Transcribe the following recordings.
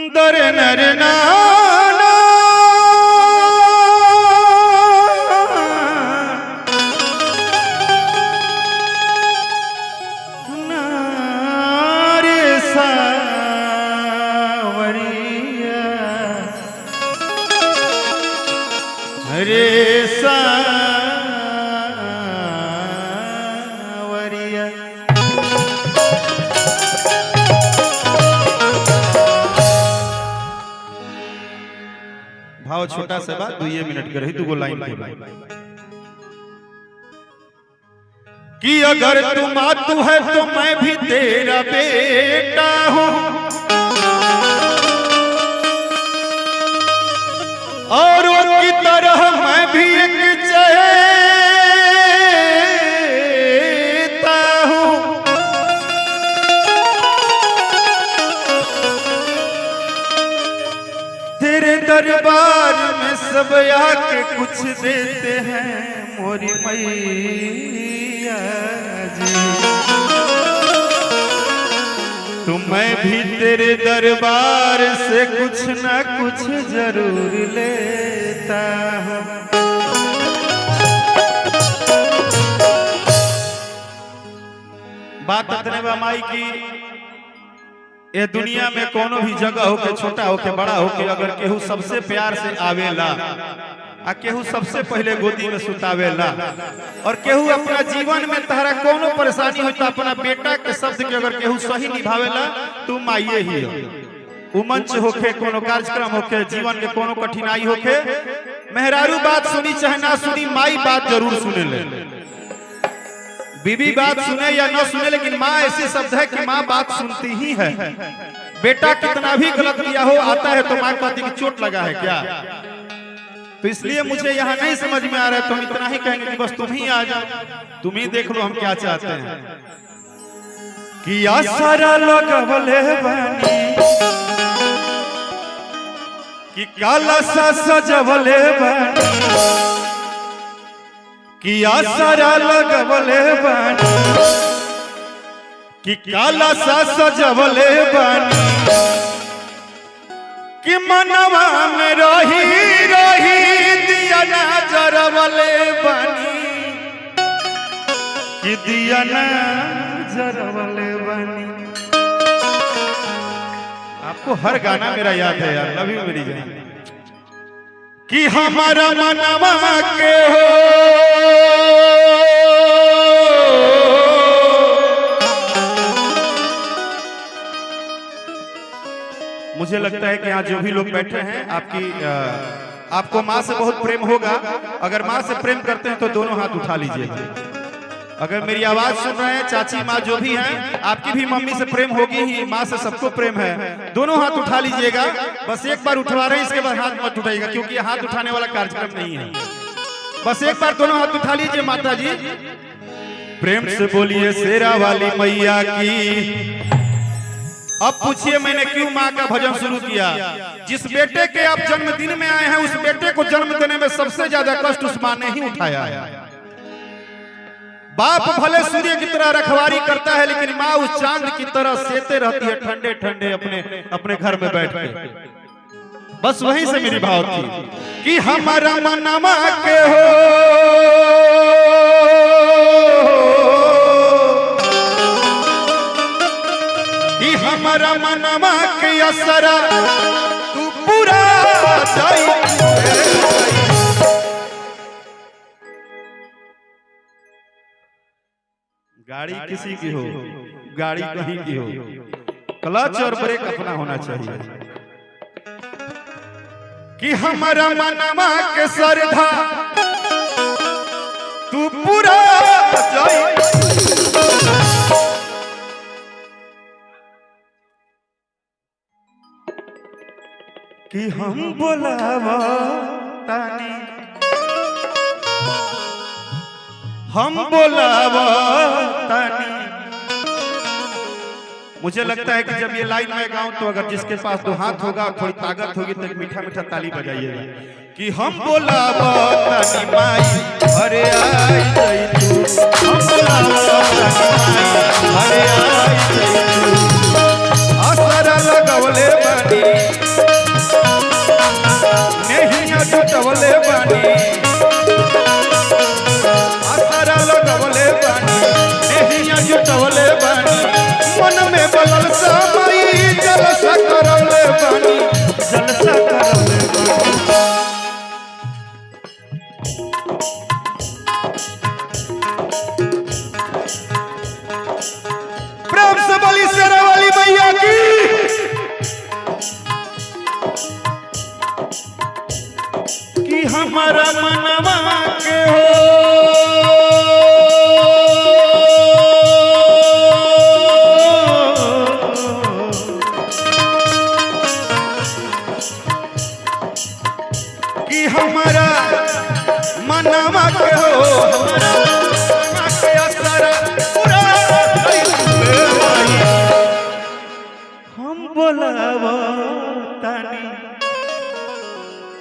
दर नर नारे सावरिया हरे सावरिया। भाव छोटा सा बात 2 मिनट के रही 2 लाइन के कि अगर तू मातू है तो मैं भी तेरा बेटा हूं और उनकी तरह मैं भी एक चहेता हूं। तेरे दरबार में सब आके कुछ देते हैं मोरी मैया जी, तो मैं भी तेरे दरबार से कुछ ना कुछ जरूर लेता हूं। बात इतने माई की ये दुनिया में कोनो भी जगह हो के छोटा हो के बड़ा हो के अगर केहू सबसे प्यार से आवेला आ केहू सबसे पहले गोदी में सुतावेला और केहू अपना जीवन में तहरा कोनो परेशानी हो तो अपना बेटा के शब्द के अगर केहू सही निभावेला तू माइये ही हो। उ मंच होके कोनो कार्यक्रम होके जीवन के कोनो कठिनाई होके मेहरारू बात सुनी चाहे ना सुनी माई बात जरूर सुने ले। बीबी बात सुने या न सुने लेकिन माँ ऐसे शब्द है कि माँ बात सुनती ही है। बेटा कितना भी गलत किया हो आता है तो माँ कहती कि चोट लगा है क्या, तो इसलिए मुझे यहाँ नहीं समझ में आ रहा है तो हम इतना ही कहेंगे कि बस तुम ही आ जाओ, तुम ही देख लो हम क्या चाहते हैं। कि आसरा लगवले बानी कि काला सा सजवले बानी कि आसरा लगवले बानी कि काला सा सजवले बानी कि मनवा में रही रही दिया ना जरवले बानी कि दिया ना जरवले बानी। आपको हर गाना मेरा याद है यार, लव यू मेरी जान। कि हमारा मनवा के हो मुझे लगता है कि यहाँ जो भी लोग बैठे हैं आपको माँ से बहुत प्रेम होगा। अगर माँ से प्रेम करते हैं तो दोनों हाथ उठा लीजिए। अगर मेरी आवाज सुन रहे हैं चाची माँ जो भी हैं, आपकी भी मम्मी से प्रेम होगी ही, माँ से सबको प्रेम है, दोनों हाथ उठा लीजिएगा। बस एक बार उठवा रहे हैं, इसके बाद हाथ मत उठाइएगा क्योंकि ये हाथ उठाने वाला कार्यक्रम नहीं है। बस एक बार दोनों हाथ उठा लीजिए। माता जी प्रेम से बोलिए शेरा वाली मैया की। अब पूछिए मैंने क्यों माँ का भजन शुरू किया। जिस बेटे के आप जन्मदिन में आए हैं उस बेटे को जन्म देने में सबसे ज्यादा कष्ट उस माँ ने ही उठाया है। बाप भले सूर्य की तरह रखवारी करता है, लेकिन माँ उस चांद की तरह सेते रहती है ठंडे ठंडे अपने घर में बैठ के। बस वहीं से मेरी भाव थी कि हमारा मनमा के हो कि हमारा मनमा के असरा तू पूरा जाई। गाड़ी किसी की हो, गाड़ी कहीं की हो, क्लच और ब्रेक अपना होना चाहिए। कि हमारा मनमा के श्रद्धा तू पूरा जाई। कि हम बोलावा तानी, हम बोलावा तानी। मुझे लगता है कि जब ये लाइन में गाऊं तो अगर जिसके पास दो हाथ होगा, थोड़ी ताकत होगी, तो मीठा मीठा ताली बजाइएगा। कि हम बोलावा तानी माई अरे आई जई तू, हम बोलावा तानी माई अरे आई जई तू। असरा लगवले बानी नेहिया टूटवले बानी, असरा लगवले बानी नेहिया टूटवले बानी। मन में बलल समय जलसा करवले बानी, जलसा करवले बानी। प्रेम से बोली शेरा वाली मैया की। कि हमारा मनवा के हो कि हमारा मनवा के हो, हमारा मनवा के असर पूरा हम बोलावा तानी,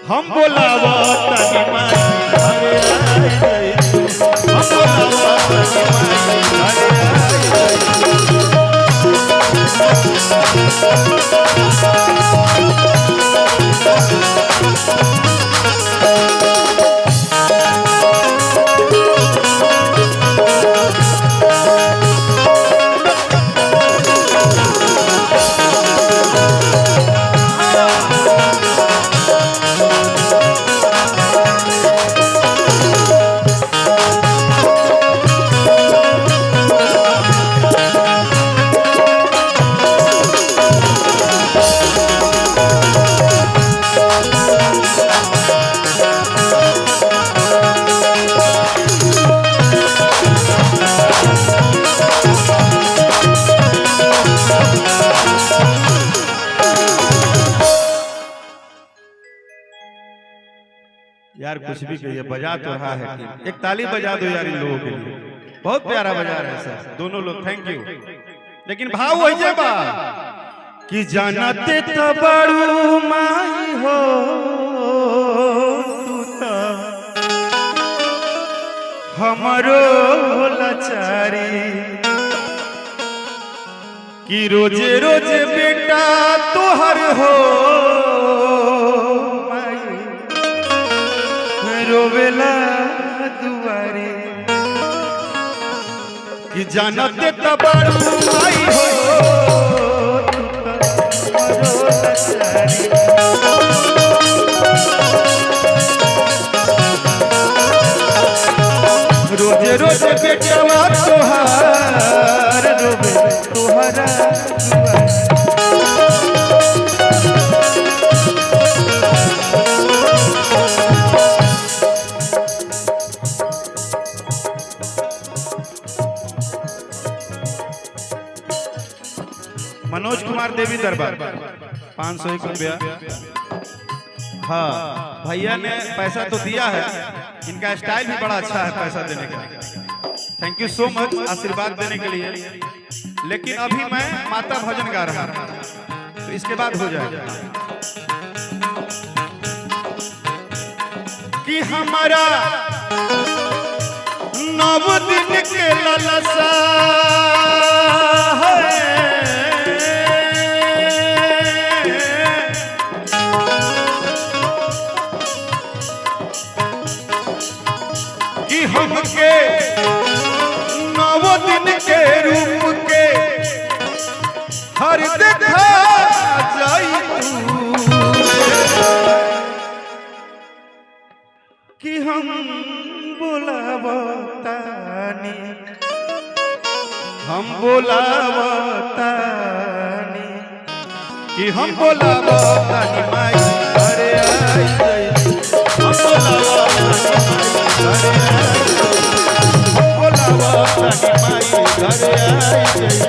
हम बोलावा तानी माई अरे आई जई तू। हम बोलावा तानी माई अरे आई जई यार कुछ भी कहिए, बजा तो रहा है। एक ताली बजा दो यार इन लोगों के लिए, बहुत प्यारा बजा रहे हैं सर दोनों लोग, थैंक यू। लेकिन भाव वही बा कि जानते तो बड़ू माई हो तू तो हमरो लाचारी। कि रोजे रोजे बेटा तोहर हो रोवेला दुआरे। कि जानते तो बड़ू माई हो तू तो हमरो लाचारी। रोजे रोजे बेटवा तोहार रोवे तोहरा दुआरे। मनोज कुमार देवी दरबार 501 रुपया। हाँ भैया ने पैसा तो दिया है, इनका स्टाइल भी बड़ा अच्छा है पैसा देने का। थैंक यू सो मच आशीर्वाद देने के लिए। लेकिन अभी मैं माता भजन गा रहा हूं, तो इसके बाद हो जाएगा। कि हमारा नव दिन के ललसा कि हमके नव दिन के रूप के हर देखा जाई कि हम बोलावतानी कि हम बोलावतानी माई अरे आई गई हम बोलावतानी माई अरे आई गई